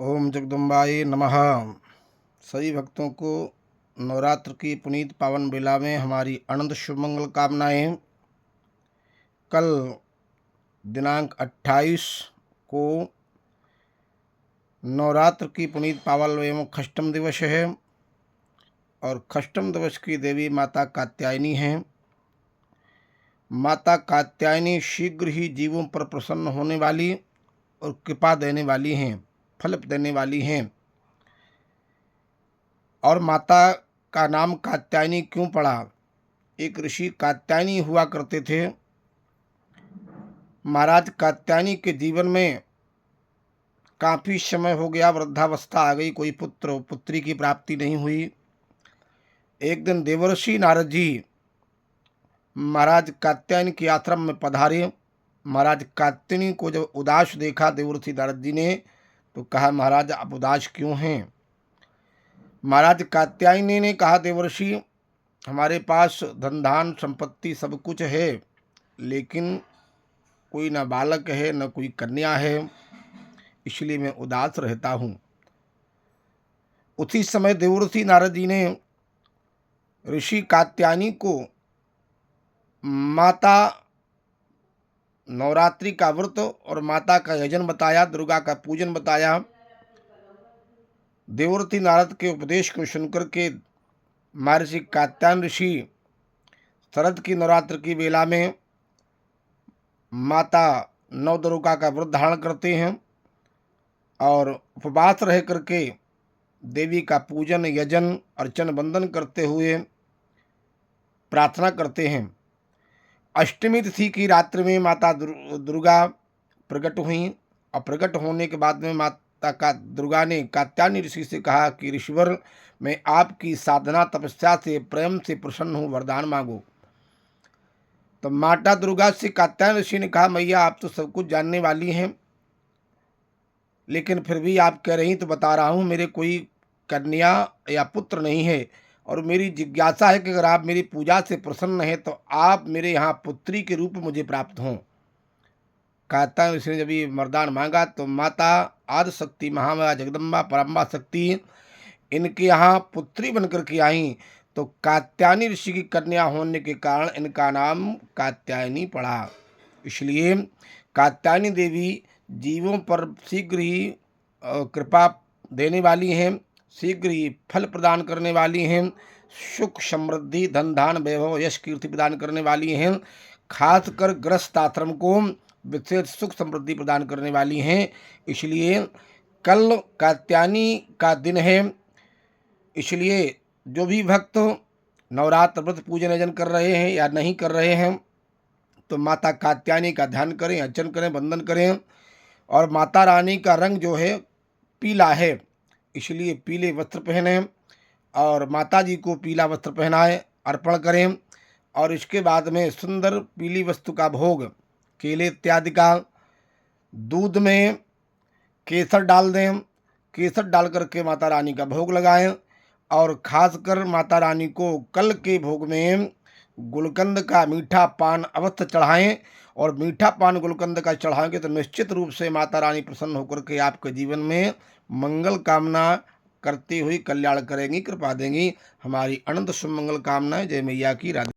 ओम जगदम्बाये नमः। सभी भक्तों को नवरात्र की पुनीत पावन बेला में हमारी अनंत शुभ मंगल कामनाएं। कल दिनांक 28 को नवरात्र की पुनीत पावन एवं खष्टम दिवस है और खष्टम दिवस की देवी माता कात्यायनी हैं। माता कात्यायनी शीघ्र ही जीवों पर प्रसन्न होने वाली और कृपा देने वाली हैं, फल देने वाली हैं। और माता का नाम कात्यायनी क्यों पड़ा? एक ऋषि कात्यायनी हुआ करते थे। महाराज कात्यायनी के जीवन में काफ़ी समय हो गया, वृद्धावस्था आ गई, कोई पुत्र पुत्री की प्राप्ति नहीं हुई। एक दिन देवर्षि नारद जी महाराज कात्यायनी के आश्रम में पधारे। महाराज कात्यायनी को जब उदास देखा देवर्षि नारद जी ने तो कहा, महाराज आप उदास क्यों हैं? महाराज कात्यायनी ने कहा, देवर्षि हमारे पास धन धान संपत्ति सब कुछ है, लेकिन कोई न बालक है न कोई कन्या है, इसलिए मैं उदास रहता हूँ। उसी समय देवर्षि नारद जी ने ऋषि कात्यायनी को माता नवरात्रि का व्रत और माता का यजन बताया, दुर्गा का पूजन बताया। देवर्षि नारद के उपदेश को सुनकर के महर्षि कात्यायन ऋषि शरद की नवरात्र की बेला में माता नव दुर्गा का व्रत धारण करते हैं और उपवास रह करके देवी का पूजन यजन अर्चन वंदन करते हुए प्रार्थना करते हैं। अष्टमी तिथि की रात्रि में माता दुर्गा प्रकट हुई और प्रकट होने के बाद में माता का दुर्गा ने कात्यायनी ऋषि से कहा कि ऋषिवर, मैं आपकी साधना तपस्या से प्रेम से प्रसन्न हूँ, वरदान मांगो। तो माता दुर्गा से कात्यायन ऋषि ने कहा, मैया आप तो सब कुछ जानने वाली हैं, लेकिन फिर भी आप कह रही तो बता रहा हूँ, मेरे कोई कन्या या पुत्र नहीं है और मेरी जिज्ञासा है कि अगर आप मेरी पूजा से प्रसन्न हैं तो आप मेरे यहाँ पुत्री के रूप में मुझे प्राप्त हों। कात्यायन ऋषि ने जब ये वरदान मांगा तो माता आदिशक्ति महामाया जगदम्बा परम्बा शक्ति इनके यहाँ पुत्री बनकर के आई। तो कात्यायनी ऋषि की कन्या होने के कारण इनका नाम कात्यायनी पड़ा। इसलिए कात्यायनी देवी जीवों पर शीघ्र ही कृपा देने वाली हैं, शीघ्र ही फल प्रदान करने वाली हैं, सुख समृद्धि धन धान वैभव यश कीर्ति प्रदान करने वाली हैं। खासकर गृहस्थ आश्रम को विशेष सुख समृद्धि प्रदान करने वाली हैं। इसलिए कल कात्यायनी का दिन है, इसलिए जो भी भक्त नवरात्र व्रत पूजन यजन कर रहे हैं या नहीं कर रहे हैं तो माता कात्यायनी का ध्यान करें, अर्चन करें, वंदन करें। और माता रानी का रंग जो है पीला है, इसलिए पीले वस्त्र पहने और माता जी को पीला वस्त्र पहनाएं, अर्पण करें। और इसके बाद में सुंदर पीली वस्तु का भोग, केले इत्यादि का, दूध में केसर डाल दें, केसर डाल करके माता रानी का भोग लगाएं। और खासकर माता रानी को कल के भोग में गुलकंद का मीठा पान अवश्य चढ़ाएं। और मीठा पान गुलकंद का चढ़ाएंगे तो निश्चित रूप से माता रानी प्रसन्न होकर के आपके जीवन में मंगल कामना करती हुई कल्याण करेंगी, कृपा देंगी। हमारी अनंत शुभ मंगल कामनाएं। जय मैया की। राधे।